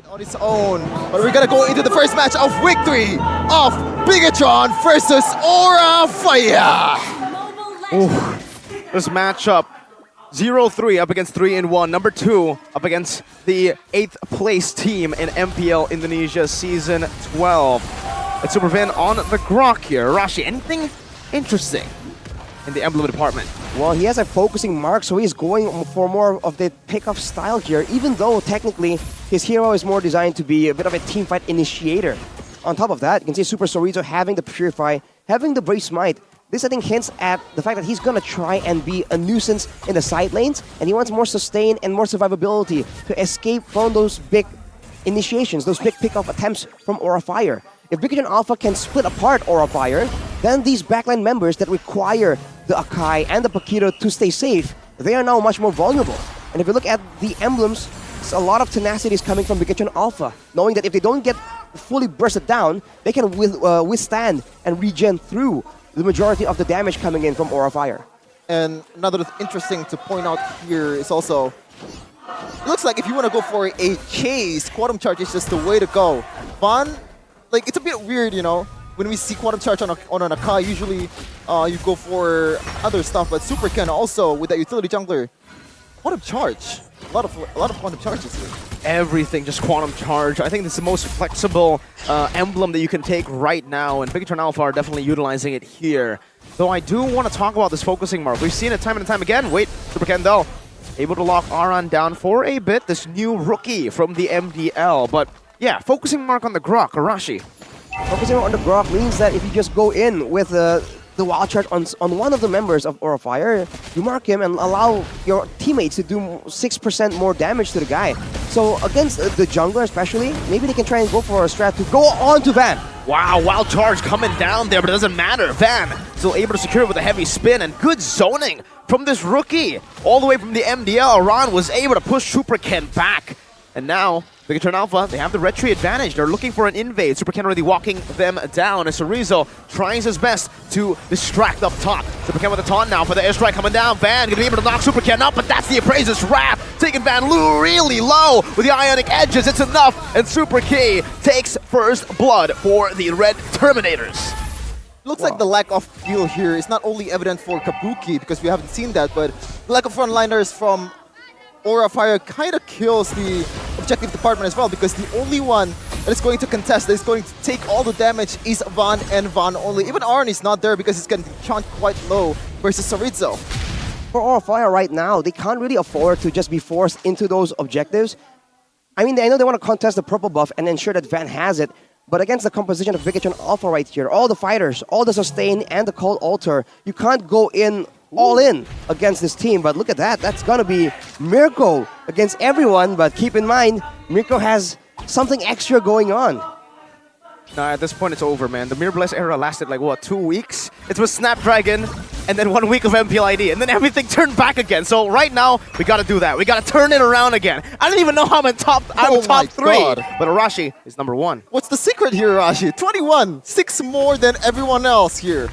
On its own, but we're gonna go into the first match of week 3 of Bigatron versus Aura Fire. This matchup, 0-3 up against 3-1. Number 2 up against the 8th place team in MPL Indonesia Season 12. It's Supervin on the grok here. Rashi, anything interesting in the emblem department? Well, he has a focusing mark, so he's going for more of the pick-up style here, even though technically his hero is more designed to be a bit of a teamfight initiator. On top of that, you can see Super Sorizo having the Purify, having the Brave Smite. This, I think, hints at the fact that he's going to try and be a nuisance in the side lanes, and he wants more sustain and more survivability to escape from those big initiations, those big pick-up attempts from Aura Fire. If Bigatron Alpha can split apart Aura Fire, then these backline members that require the Akai and the Paquito to stay safe, they are now much more vulnerable. And if you look at the emblems, a lot of tenacity is coming from Bigatron Alpha, knowing that if they don't get fully bursted down, they can withstand and regen through the majority of the damage coming in from Aura Fire. And another interesting to point out here is also, it looks like if you want to go for a chase, Quantum Charge is just the way to go. Van, like, it's a bit weird, you know, when we see Quantum Charge on an Akai, usually you go for other stuff, but Super Ken also with that utility jungler, Quantum Charge. A lot of Quantum Charges here. Everything, just Quantum Charge. I think this is the most flexible emblem that you can take right now, and Bigatron Alpha are definitely utilizing it here. Though I do want to talk about this focusing mark. We've seen it time and time again. Wait, Super Kendall able to lock Aran down for a bit, this new rookie from the MDL. But yeah, focusing mark on the grok, Arashi. Focusing on the grok means that if you just go in with the wild charge on one of the members of Aura Fire, you mark him and allow your teammates to do 6% more damage to the guy. So against the jungler especially, maybe they can try and go for a strat to go on to Van. Wow, wild charge coming down there, but it doesn't matter. Van still able to secure it with a heavy spin, and good zoning from this rookie. All the way from the MDL, Aran was able to push Super Ken back. And now, Bigatron Alpha, they have the red tree advantage. They're looking for an invade. Super Ken already walking them down. And Sorizo tries his best to distract up top. Super Ken with a taunt now for the airstrike coming down. Van gonna be able to knock Super Ken up, but that's the Appraiser's Wrath. Taking Van really low with the Ionic Edges. It's enough, and Super K takes first blood for the Red Terminators. Looks like the lack of feel here is not only evident for Kabuki, because we haven't seen that, but the lack of frontliners from Aura Fire kind of kills the objective department as well, because the only one that is going to contest, that is going to take all the damage, is Van and Van only. Even Arn is not there because he's getting chunked quite low versus Sorizo. For Aura Fire right now, they can't really afford to just be forced into those objectives. I mean, I know they want to contest the purple buff and ensure that Van has it, but against the composition of Bigatron Alpha right here, all the fighters, all the sustain and the cold altar, you can't go in all in against this team. But look at that, that's gonna be Mirko against everyone. But keep in mind, Mirko has something extra going on. No, at this point it's over, man. The Mirror Bless era lasted like, what, 2 weeks? It was Snapdragon, and then 1 week of MPL ID, and then everything turned back again. So right now, we gotta do that. We gotta turn it around again. I don't even know how I'm in top 3, but Arashi is number 1. What's the secret here, Arashi? 21, 6 more than everyone else here.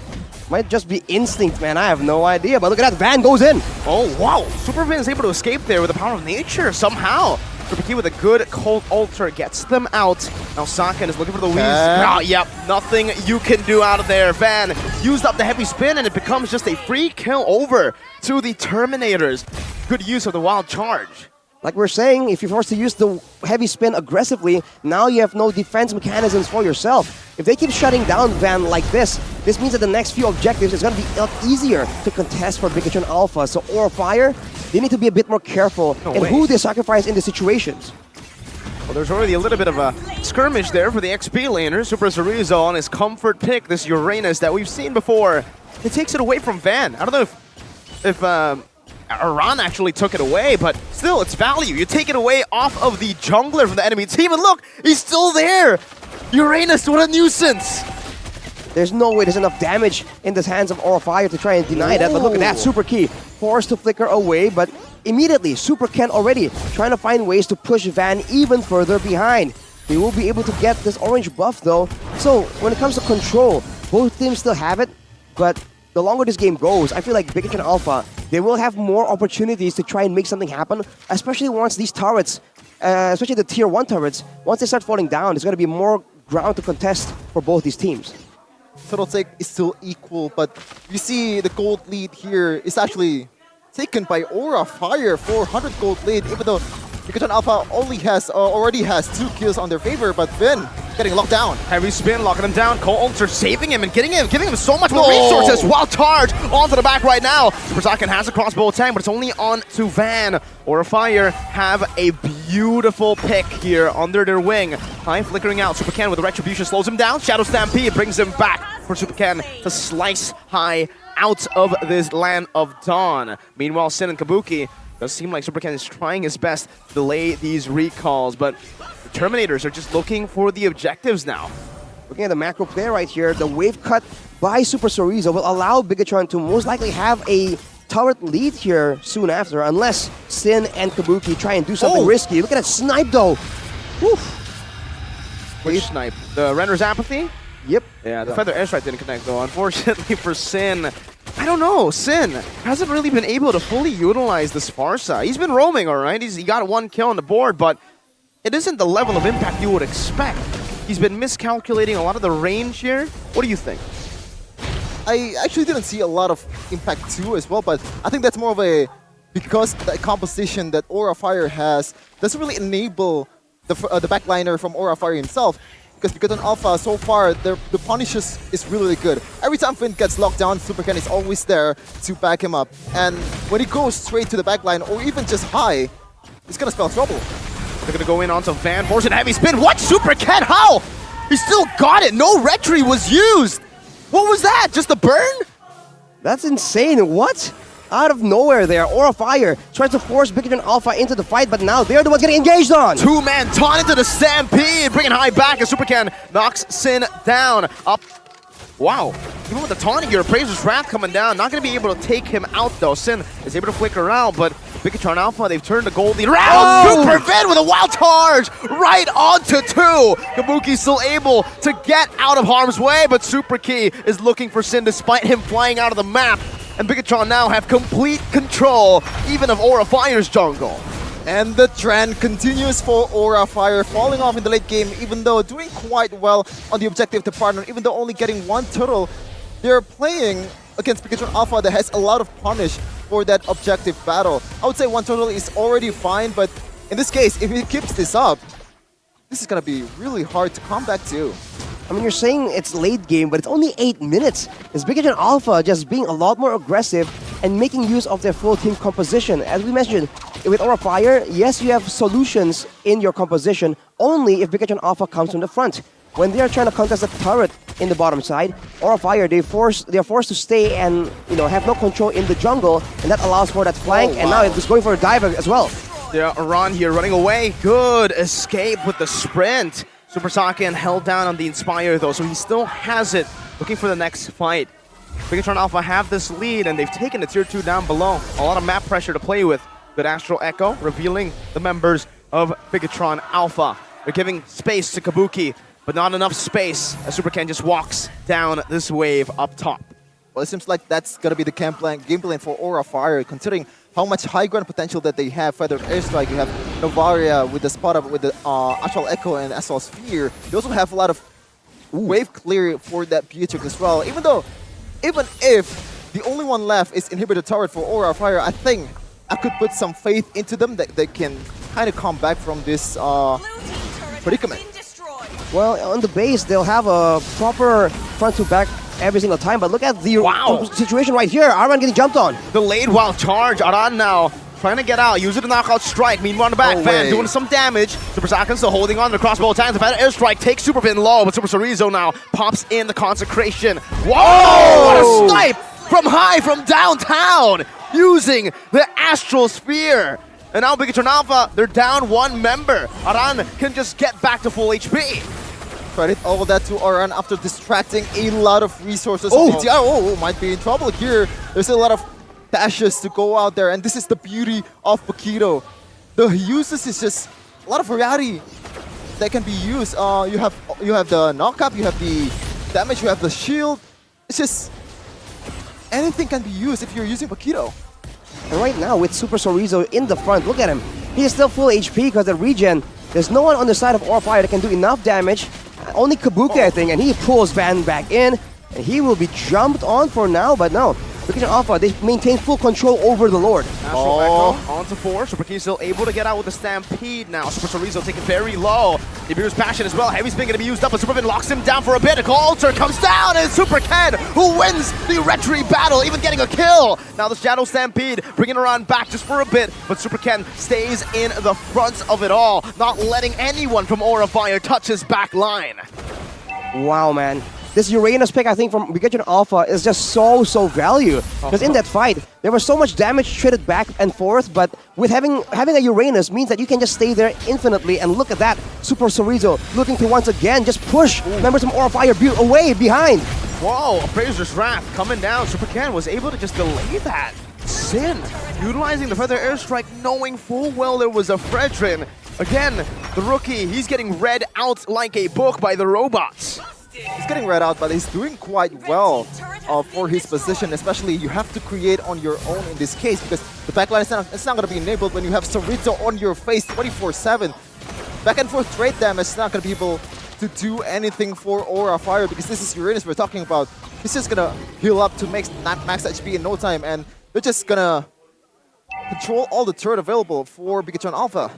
Might just be instinct, man. I have no idea. But look at that, Van goes in. Oh, wow. Supervin is able to escape there with the power of nature somehow. Super Key with a good cold altar gets them out. Now Saken is looking for the Weeze. Oh, yep, nothing you can do out of there. Van used up the heavy spin, and it becomes just a free kill over to the Terminators. Good use of the wild charge. Like we're saying, if you're forced to use the heavy spin aggressively, now you have no defense mechanisms for yourself. If they keep shutting down Van like this means that the next few objectives is going to be a lot easier to contest for Bigatron Alpha. So Aura Fire, they need to be a bit more careful who they sacrifice in the situations. Well, there's already a little bit of a skirmish there for the XP laner. Super Sorizo on his comfort pick, this Uranus that we've seen before. It takes it away from Van. I don't know if Aran actually took it away, but still, it's value. You take it away off of the jungler from the enemy team, and look, he's still there! Uranus, what a nuisance! There's no way there's enough damage in the hands of Aura Fire to try and deny that, but look at that, Super Key forced to flicker away, but immediately, Super Ken already trying to find ways to push Van even further behind. He will be able to get this orange buff though, so when it comes to control, both teams still have it, but the longer this game goes, I feel like Bigatron Alpha, they will have more opportunities to try and make something happen, especially once these turrets especially the tier 1 turrets, once they start falling down, there's going to be more ground to contest for both these teams. Total take is still equal, but you see the gold lead here is actually taken by Aura Fire, 400 gold lead, even though Pikachu Alpha already has 2 kills on their favor, but Vin getting locked down. Heavy spin, locking him down. Cole Ulster saving him and giving him so much more resources. Wild charge onto the back right now. Super Saiyan has a crossbow attack, but it's only on to Van. Aura Fire have a beautiful pick here under their wing. High flickering out. Super Ken with the retribution slows him down. Shadow Stampede brings him back for Super Ken to slice High out of this land of dawn. Meanwhile, Sin and Kabuki, does seem like Super Ken is trying his best to delay these recalls, but the Terminators are just looking for the objectives now. Looking at the macro play right here, the wave cut by Super Sorizo will allow Bigatron to most likely have a turret lead here soon after, unless Sin and Kabuki try and do something risky. Look at that snipe though. Woof. Which snipe? The Render's Apathy? Yep. Yeah, the Feather Airstrike didn't connect though. Unfortunately for Sin, I don't know. Sin hasn't really been able to fully utilize the Sparsa. He's been roaming, all right. He got 1 kill on the board, but it isn't the level of impact you would expect. He's been miscalculating a lot of the range here. What do you think? I actually didn't see a lot of impact too as well, but I think that's more of a, because the composition that Aura Fire has doesn't really enable the backliner from Aura Fire himself. Because on Alpha, so far, the punish is really good. Every time Finn gets locked down, Super Ken is always there to back him up. And when he goes straight to the backline, or even just high, it's going to spell trouble. They're going to go in onto Van, force it heavy spin. What? Super Ken, how? He still got it. No retry was used. What was that? Just a burn? That's insane. What? Out of nowhere there, Aura Fire tries to force Bigatron Alpha into the fight, but now they're the ones getting engaged on. 2-man taunt into the Stampede, bringing High back as Super Ken knocks Sin down. Up. Wow. Even with the taunting here, Appraiser's Wrath coming down, not going to be able to take him out though. Sin is able to flicker out, but Bigatron Alpha, they've turned the Goldie around. Oh! Super Vin with a wild charge right onto 2. Kabuki's still able to get out of harm's way, but Super Key is looking for Sin despite him flying out of the map. And Bigatron now have complete control, even of Aura Fire's jungle. And the trend continues for Aura Fire, falling off in the late game, even though doing quite well on the objective to partner, even though only getting 1 turtle. They're playing against Bigatron Alpha that has a lot of punish for that objective battle. I would say 1 turtle is already fine, but in this case, if he keeps this up, this is going to be really hard to come back to. I mean, you're saying it's late game, but it's only 8 minutes. Is Bigatron Alpha just being a lot more aggressive and making use of their full team composition? As we mentioned, with Aura Fire, yes, you have solutions in your composition only if Bigatron Alpha comes from the front. When they are trying to contest the turret in the bottom side, Aura Fire, they are forced to stay and have no control in the jungle, and that allows for that flank. And now it's going for a dive as well. Yeah, Iran here running away. Good escape with the sprint. Super Saiyan held down on the Inspire though, so he still has it, looking for the next fight. Bigatron Alpha have this lead, and they've taken the tier 2 down below. A lot of map pressure to play with. Good Astral Echo revealing the members of Bigatron Alpha. They're giving space to Kabuki, but not enough space as Super Ken just walks down this wave up top. Well, it seems like that's going to be the game plan for Aura Fire, considering how much high ground potential that they have. Feathered Airstrike, you have Novaria with the spot up with the Astral Echo and Astral Sphere. You also have a lot of wave clear for that Beatrix as well. Even if the only one left is Inhibitor Turret for Aura Fire, I think I could put some faith into them that they can kind of come back from this predicament. Well, on the base, they'll have a proper front to back every single time, but look at the situation right here. Aran getting jumped on. Delayed wild charge. Aran now trying to get out, using the knockout strike. Meanwhile, on the back, Fan doing some damage. Super Saiyan still holding on to the crossbow attacks. The Feather Airstrike takes Super Vin low, but Super Sorizo now pops in the consecration. Whoa! What a snipe from high from downtown, using the Astral Sphere. And now Bigatron Alpha, they're down 1 member. Aran can just get back to full HP. Credit all of that to Aran after distracting a lot of resources. BTR might be in trouble here. There's a lot of dashes to go out there, and this is the beauty of Paquito. The uses is just a lot of variety that can be used. You have the knockup, you have the damage, you have the shield. It's just anything can be used if you're using Paquito. And right now with Super Sorizo in the front, look at him. He is still full HP because the regen, there's no one on the side of Aura Fire that can do enough damage. Only Kabuki, I think, and he pulls Van back in. And he will be jumped on for now, but no. Wicked Alpha, they maintain full control over the Lord. Astral Echo onto 4. Super Key still able to get out with the Stampede now. Super Chorizo taken very low. Nibiru's Passion as well. Heavy Spin gonna be used up, but Superfin locks him down for a bit. A Alter comes down, and Super Ken, who wins the Retri battle, even getting a kill. Now the Shadow Stampede bringing Aran back just for a bit, but Super Ken stays in the front of it all, not letting anyone from Aura Fire touch his back line. Wow, man. This Uranus pick, I think, from Pikachu Alpha is just so value. Because in that fight, there was so much damage traded back and forth, but with having a Uranus means that you can just stay there infinitely. And look at that, Super Chorizo looking to once again just push members from Aura Fire away behind. Whoa, Appraiser's Wrath coming down. Super Ken was able to just delay that. Sin, utilizing the Feather Airstrike, knowing full well there was a Fredrin. Again, the rookie, he's getting read out like a book by the robots. He's getting read out, but he's doing quite well for his position. Especially, you have to create on your own in this case because the backline is not going to be enabled when you have Chorizo on your face 24/7. Back and forth trade damage is not going to be able to do anything for Aura Fire because this is Uranus we're talking about. He's just going to heal up to max HP in no time, and they're just going to control all the turret available for Pikachu Alpha.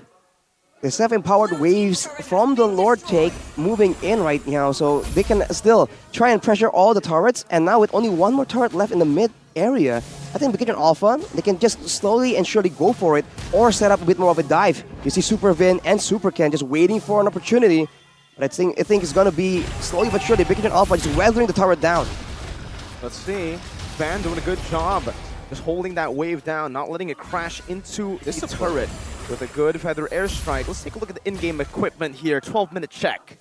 The 7 powered waves from the Lord take moving in right now, so they can still try and pressure all the turrets. And now with only one more turret left in the mid area, I think Pikachu Alpha, they can just slowly and surely go for it or set up a bit more of a dive. You see Super Vin and Super Ken just waiting for an opportunity. But I think it's going to be slowly but surely Pikachu Alpha just weathering the turret down. Let's see. Van doing a good job. Just holding that wave down, not letting it crash into the turret with a good Feather Airstrike. Let's take a look at the in-game equipment here. 12-minute check.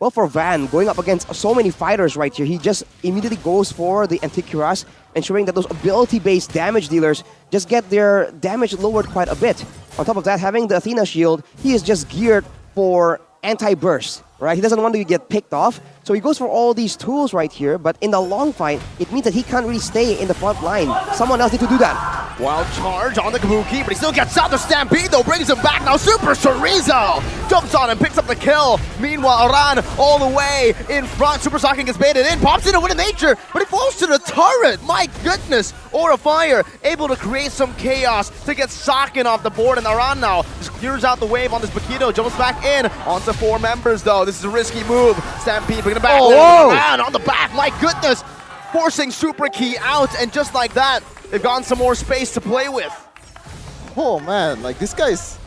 Well, for Van, going up against so many fighters right here, he just immediately goes for the Anticuras, ensuring that those ability-based damage dealers just get their damage lowered quite a bit. On top of that, having the Athena shield, he is just geared for anti-burst, right? He doesn't want to get picked off, so he goes for all these tools right here, but in the long fight, it means that he can't really stay in the front line. Someone else needs to do that. Wild charge on the Kabuki, but he still gets out. The Stampede, though, brings him back. Now Super Chorizo jumps on and picks up the kill. Meanwhile, Aran all the way in front. Super Saiyan gets baited in, pops into Win of Nature, but he falls to the turret. My goodness. Aura Fire able to create some chaos to get Sakin off the board, and Aran now just clears out the wave on this Bakito, jumps back in onto 4 members, though. This is a risky move. Stampede bringing it back. Aran on the back, my goodness. Forcing Super Key out, and just like that, they've gotten some more space to play with. Oh man, like this guy's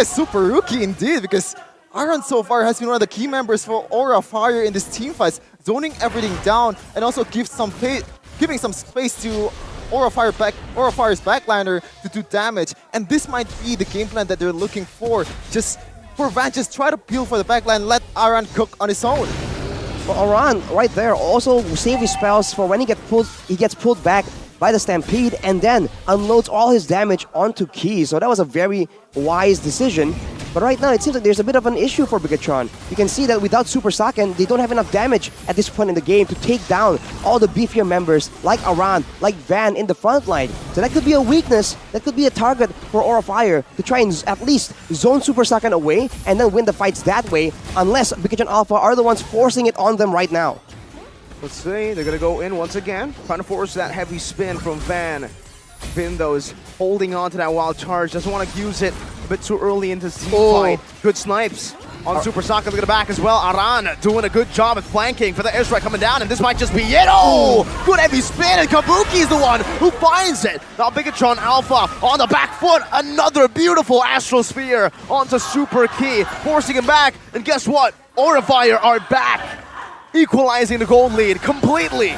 super rookie indeed, because Aran so far has been one of the key members for Aura Fire in this team fight, zoning everything down and also giving some space to Aura Fire's backliner to do damage. And this might be the game plan that they're looking for. Just for Van, just try to peel for the backline, let Aran cook on his own. Well, Aran right there also save his spells for when he gets pulled back by the Stampede and then unloads all his damage onto Key. So that was a very wise decision. But right now, it seems like there's a bit of an issue for Bigatron. You can see that without Super Saiyan, they don't have enough damage at this point in the game to take down all the beefier members like Aran, like Van in the front line. So that could be a weakness, that could be a target for Aura Fire to try and at least zone Super Saiyan away and then win the fights that way, unless Bigatron Alpha are the ones forcing it on them right now. Let's see, they're gonna go in once again, trying to force that heavy spin from Van. Vin, though, is holding on to that wild charge, doesn't want to use it a bit too early into the team fight. Good snipes on Super Saiyan. Look at the back as well. Aran doing a good job at flanking for the airstrike coming down, and this might just be it. Oh, good heavy spin, and Kabuki's the one who finds it. Now Bigatron Alpha on the back foot. Another beautiful Astral Sphere onto Super Key, forcing him back. And guess what? Aura Fire are back, equalizing the gold lead completely.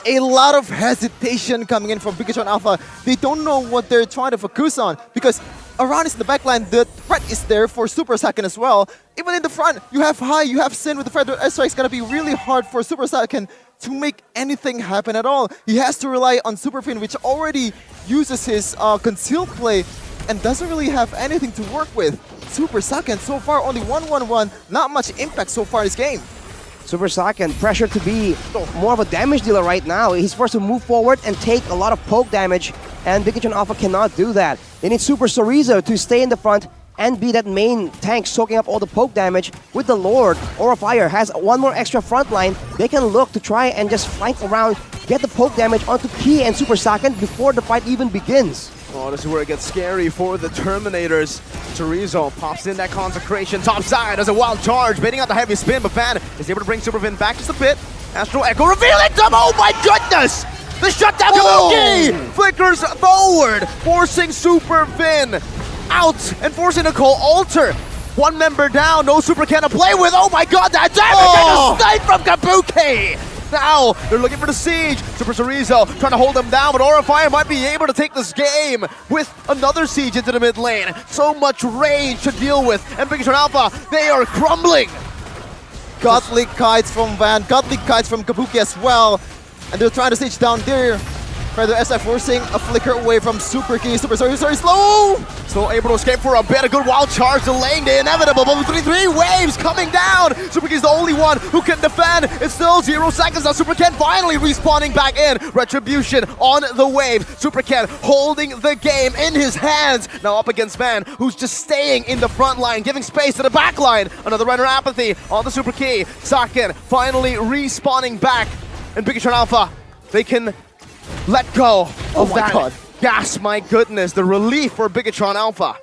A lot of hesitation coming in from Pikachu Alpha. They don't know what they're trying to focus on because Aran is in the backline. The threat is there for Super Saiyan as well. Even in the front, you have High, you have Sin with the Feather Airstrike. It's going to be really hard for Super Saiyan to make anything happen at all. He has to rely on Super Fin, which already uses his concealed play and doesn't really have anything to work with. Super Saiyan so far only 1-1-1. Not much impact so far in this game. Super Saiyan pressured to be more of a damage dealer right now. He's forced to move forward and take a lot of poke damage and Bigetron Alpha cannot do that. They need Super Chorizo to stay in the front and be that main tank soaking up all the poke damage. With the Lord, Aura Fire has one more extra front line. They can look to try and just flank around, get the poke damage onto Ki and Super Saiyan before the fight even begins. Oh, this is where it gets scary for the Terminators. Chorizo pops in that Consecration top side as a wild charge, baiting out the heavy spin, but Van is able to bring Super Vin back just a bit. Astral Echo revealing them! Oh my goodness! The shutdown Kabuki flickers forward, forcing Super Vin out and forcing a Cole Alter. One member down, no Super can to play with. Oh my god, that damage and a snipe from Kabuki! Now they're looking for the siege. Super Chorizo trying to hold them down, but Aura Fire might be able to take this game with another siege into the mid lane. So much range to deal with, and Bigetron Alpha, they are crumbling. Godly kites from Van, godly kites from Kabuki as well. And they're trying to siege down there. Further SI forcing a flicker away from Super Key. Super sorry, slow! Still able to escape for a bit. A good wild charge delaying the inevitable. But 3 waves coming down. Super Key's the only one who can defend. It's still 0 seconds now. Super Ken finally respawning back in. Retribution on the wave. Super Ken holding the game in his hands. Now up against Van, who's just staying in the front line, giving space to the back line. Another runner apathy on the Super Key. Saken finally respawning back. And Bigetron Alpha, they can let go of that gas. My goodness, the relief for Bigetron Alpha.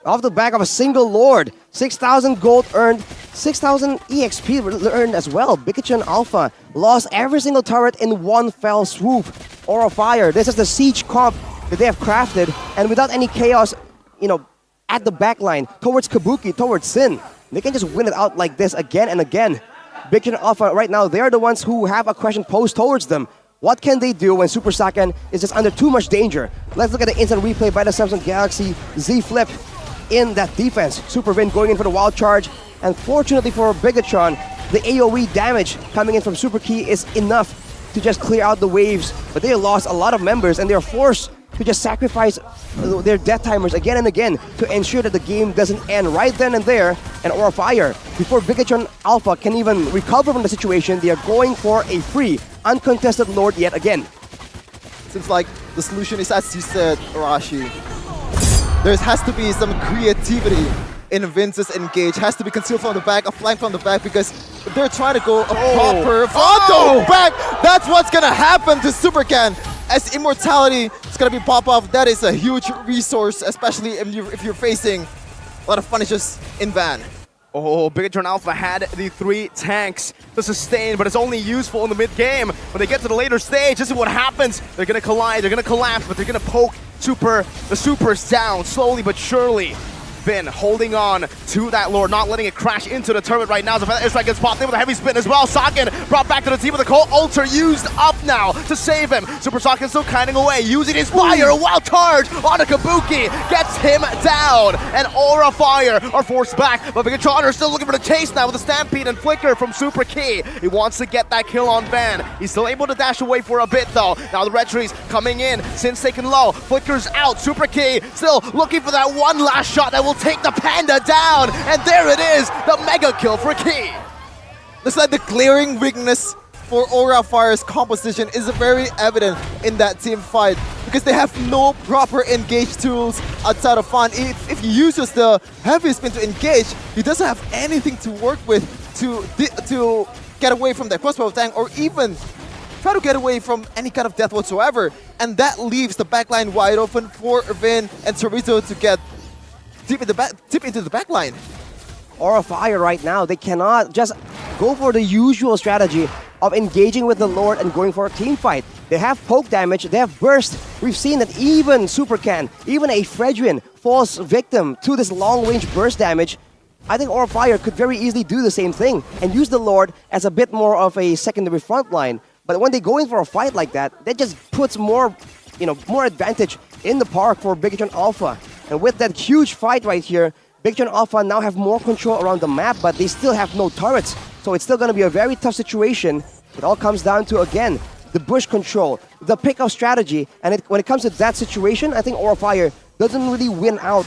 Off the back of a single Lord, 6,000 gold earned, 6,000 EXP earned as well. Bigetron Alpha lost every single turret in one fell swoop. Aura Fire, this is the siege comp that they have crafted, and without any chaos, at the back line, towards Kabuki, towards Sin, they can just win it out like this again and again. Bigetron Alpha right now, they're the ones who have a question posed towards them. What can they do when Super Saiyan is just under too much danger? Let's look at the instant replay by the Samsung Galaxy Z Flip in that defense. Super Vin going in for the wild charge, and fortunately for Bigetron, the AoE damage coming in from Super Key is enough to just clear out the waves, but they lost a lot of members and they're forced to just sacrifice their death timers again and again to ensure that the game doesn't end right then and there. And Aura Fire, before Bigetron Alpha can even recover from the situation, they are going for a free, uncontested Lord yet again. Seems like the solution is, as you said, Arashi. There has to be some creativity in Vince's engage. Has to be concealed from the back, a flank from the back, because if they're trying to go a proper frontal back, that's what's gonna happen to Super Ken. As Immortality is gonna be pop off, that is a huge resource, especially if you're facing a lot of punishes in Van. Oh, Bigetron Alpha had the 3 tanks to sustain, but it's only useful in the mid-game. When they get to the later stage, this is what happens. They're gonna collide, they're gonna collapse, but they're gonna poke the Supers down, slowly but surely. Vin holding on to that Lord, not letting it crash into the turret right now. The airstrike gets popped in with a heavy spin as well. Saken brought back to the team with a Cold Alter used up now to save him. Super Saken still kiting away, using his fire. A wild charge on a Kabuki gets him down. And Aura Fire are forced back, but Bigetron are still looking for the chase now with a Stampede and Flicker from Super Key. He wants to get that kill on Van. He's still able to dash away for a bit though. Now the Red Trees coming in, Sin's taken low, Flicker's out. Super Key still looking for that one last shot that will take the Panda down, and there it is, the mega kill for Key. Looks like the glaring weakness for Aura Fire's composition is very evident in that team fight, because they have no proper engage tools outside of Fan. If he uses the heavy spin to engage, he doesn't have anything to work with to get away from that crossbow tank, or even try to get away from any kind of death whatsoever. And that leaves the backline wide open for Vin and Chorizo to get deep into the back line. Aura Fire right now, they cannot just go for the usual strategy of engaging with the Lord and going for a team fight. They have poke damage, they have burst. We've seen that even Super Can, even a Fredrin falls victim to this long-range burst damage. I think Aura Fire could very easily do the same thing and use the Lord as a bit more of a secondary front line. But when they go in for a fight like that, that just puts more advantage in the park for Bigetron Alpha. And with that huge fight right here, Bigetron Alpha now have more control around the map, but they still have no turrets. So it's still going to be a very tough situation. It all comes down to, again, the bush control, the pick-up strategy. And when it comes to that situation, I think Aura Fire doesn't really win out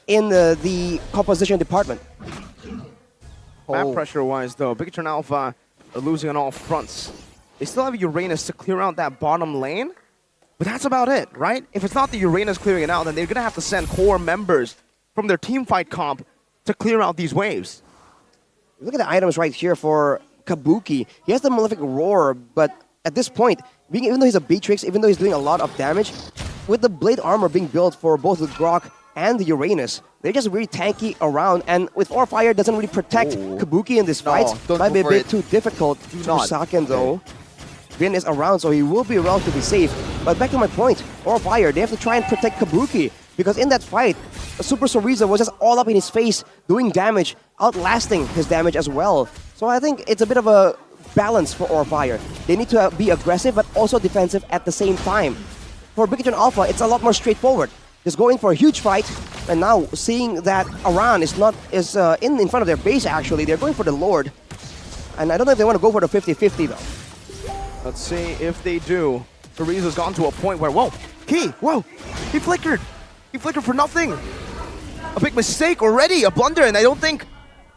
in the composition department. Map pressure-wise, though, Bigetron Alpha are losing on all fronts. They still have Uranus to clear out that bottom lane. But that's about it, right? If it's not the Uranus clearing it out, then they're going to have to send core members from their team fight comp to clear out these waves. Look at the items right here for Kabuki. He has the Malefic Roar, but at this point, even though he's a Beatrix, even though he's doing a lot of damage, with the Blade Armor being built for both the Grok and the Uranus, they're just really tanky around, and with Aura Fire doesn't really protect Kabuki in this fight. Might be a bit too difficult. Saken though. Vin is around, so he will be relatively safe. But back to my point, Aura Fire, they have to try and protect Kabuki, because in that fight, Super Soriza was just all up in his face, doing damage, outlasting his damage as well. So I think it's a bit of a balance for Aura Fire. They need to be aggressive, but also defensive at the same time. For Big Alpha, it's a lot more straightforward. Just going for a huge fight, and now seeing that Aran is in front of their base actually, they're going for the Lord. And I don't know if they want to go for the 50-50 though. Let's see if they do. Soriza's gone to a point where, whoa, he flickered. He flickered for nothing. A big mistake already, a blunder, and I don't think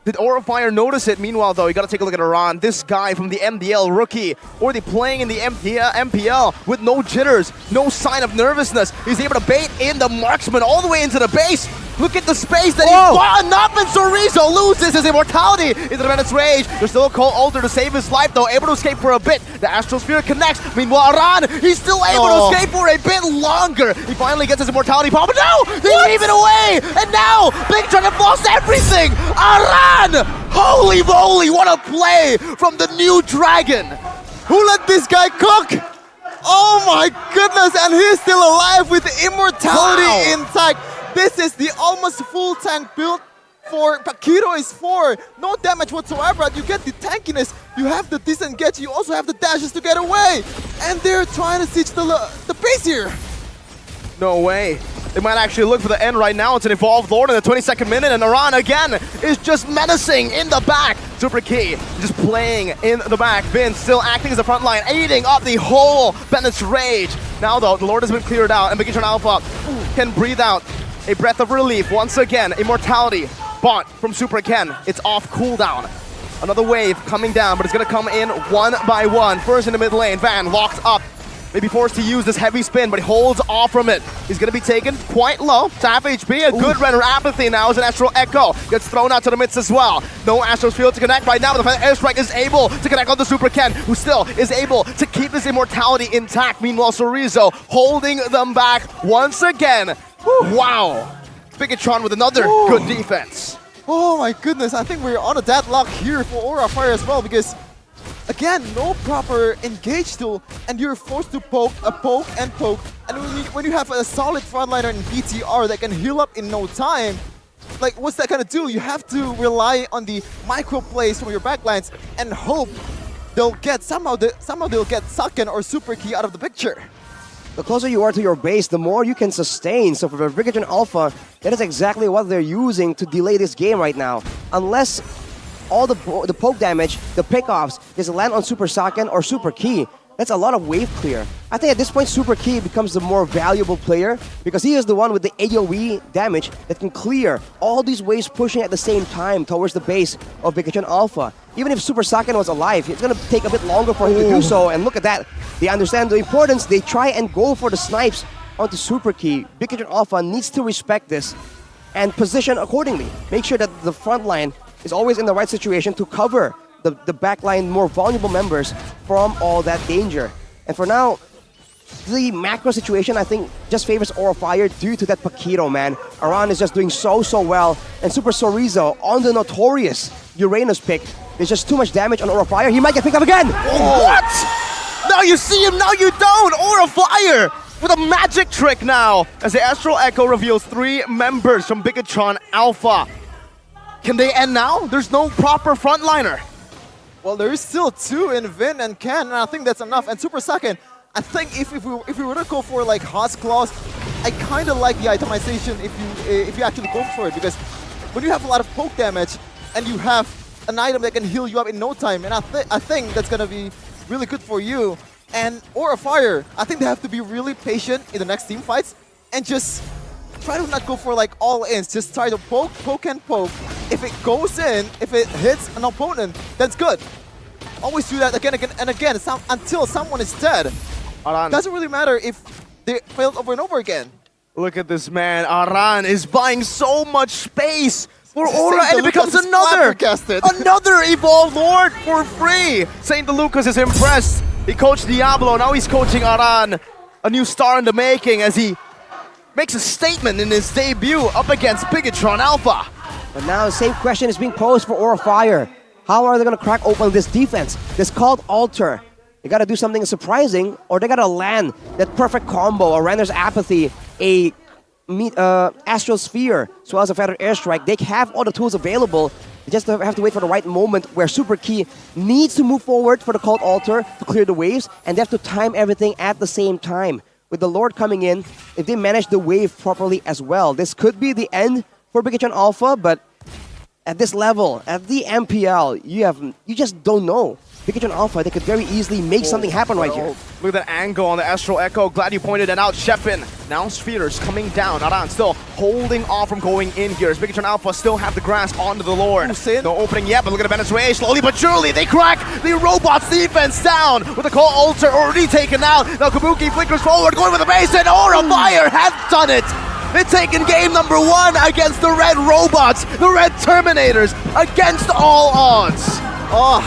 did Aura Fire notice it. Meanwhile, though, you got to take a look at Aran. This guy from the MDL rookie, already playing in the MPL with no jitters, no sign of nervousness. He's able to bait in the marksman all the way into the base. Look at the space that he's got enough, and Sorizo loses his immortality into the Menace Rage. There's still a Cold Altar to save his life, though, able to escape for a bit. The Astral Sphere connects. Meanwhile, Aran, he's still able to escape for a bit longer. He finally gets his immortality pop, but no! They leave it away! And now, Big Dragon lost everything! Aran! Holy moly, what a play from the new Dragon! Who let this guy cook? Oh my goodness, and he's still alive with immortality intact. This is the almost full tank build for Pakito is 4. No damage whatsoever. You get the tankiness, you have the disengage, you also have the dashes to get away. And they're trying to siege the base here. No way. They might actually look for the end right now. It's an Evolved Lord in the 22nd minute, and Aran again is just menacing in the back. Super Key just playing in the back. Vin still acting as the front line, aiding up the whole Bennett's Rage. Now though, the Lord has been cleared out, and Big Alpha can breathe out a breath of relief once again. Immortality bought from Super Ken. It's off cooldown. Another wave coming down, but it's gonna come in one by one. First in the mid lane, Van locked up. Maybe forced to use this heavy spin, but he holds off from it. He's gonna be taken quite low to half HP. A good render apathy now as an Astral Echo gets thrown out to the midst as well. No Astral Field to connect right now, but the Airstrike is able to connect on the Super Ken, who still is able to keep his immortality intact. Meanwhile, Sorizo holding them back once again. Wow. Bigatron with another good defense. Oh my goodness, I think we're on a deadlock here for Aura Fire as well, because again, no proper engage tool, and you're forced to poke. And when you have a solid frontliner in BTR that can heal up in no time, like what's that gonna do? You have to rely on the micro plays from your backlines and hope they'll get somehow they'll get Saken or Super Key out of the picture. The closer you are to your base, the more you can sustain. So for the Brigadron Alpha, that is exactly what they're using to delay this game right now. Unless all the poke damage, the pickoffs, just land on Super Saken or Super Key, that's a lot of wave clear. I think at this point, Super Key becomes the more valuable player because he is the one with the AoE damage that can clear all these waves pushing at the same time towards the base of Brigadron Alpha. Even if Super Saken was alive, it's going to take a bit longer for him to do so. And look at that. They understand the importance. They try and go for the snipes onto Super Key. Brigadron Alpha needs to respect this and position accordingly. Make sure that the front line is always in the right situation to cover the backline more vulnerable members from all that danger. And for now, the macro situation, I think, just favors Aura Fire due to that Pakito, man. Aran is just doing so well. And Super Sorizo on the notorious Uranus pick. There's just too much damage on Aura Fire. He might get picked up again! What? Now you see him, now you don't! Aura Fire with a magic trick now as the Astral Echo reveals 3 members from Bigatron Alpha. Can they end now? There's no proper frontliner. Well, there is still 2 in Vin and Ken, and I think that's enough. And Super Saken, I think if we were to go for like Hot's Claws, I kind of like the itemization if you actually go for it, because when you have a lot of poke damage and you have an item that can heal you up in no time, and I think that's gonna be really good for you. And Aura Fire, I think they have to be really patient in the next team fights and just try to not go for like all ins. Just try to poke. If it goes in, if it hits an opponent, that's good. Always do that again and again until someone is dead. Aran. Doesn't really matter if they failed over and over again. Look at this man. Aran is buying so much space for Aura, Saint and it becomes DeLucas is another flabbergasted. Evolved Lord for free. Saint DeLucas is impressed. He coached Diablo, now he's coaching Aran. A new star in the making as he makes a statement in his debut up against Bigatron Alpha. But now the same question is being posed for Aura Fire. How are they going to crack open this defense? This called Altar. They got to do something surprising, or they got to land that perfect combo, a Render's Apathy, a Astral Sphere, as well as a Feather Airstrike. They have all the tools available. They just have to wait for the right moment where Super Key needs to move forward for the Cult Altar to clear the waves, and they have to time everything at the same time. With the Lord coming in, if they manage the wave properly as well, this could be the end for Bigatron Alpha, but at this level, at the MPL, you just don't know. Bigatron Alpha, they could very easily make something happen right here. Look at that angle on the Astral Echo. Glad you pointed it out, Shepin. Now Spheres coming down. Aran still holding off from going in here. As Bigatron Alpha still have the grasp onto the Lord. No opening yet, but look at the Venezuela. Slowly but surely, they crack the Robot's defense down with the Call Altar already taken out. Now Kabuki flickers forward, going with the base, and Aura Fire has done it. They're taking game number 1 against the Red Robots, the Red Terminators, against all odds. Oh,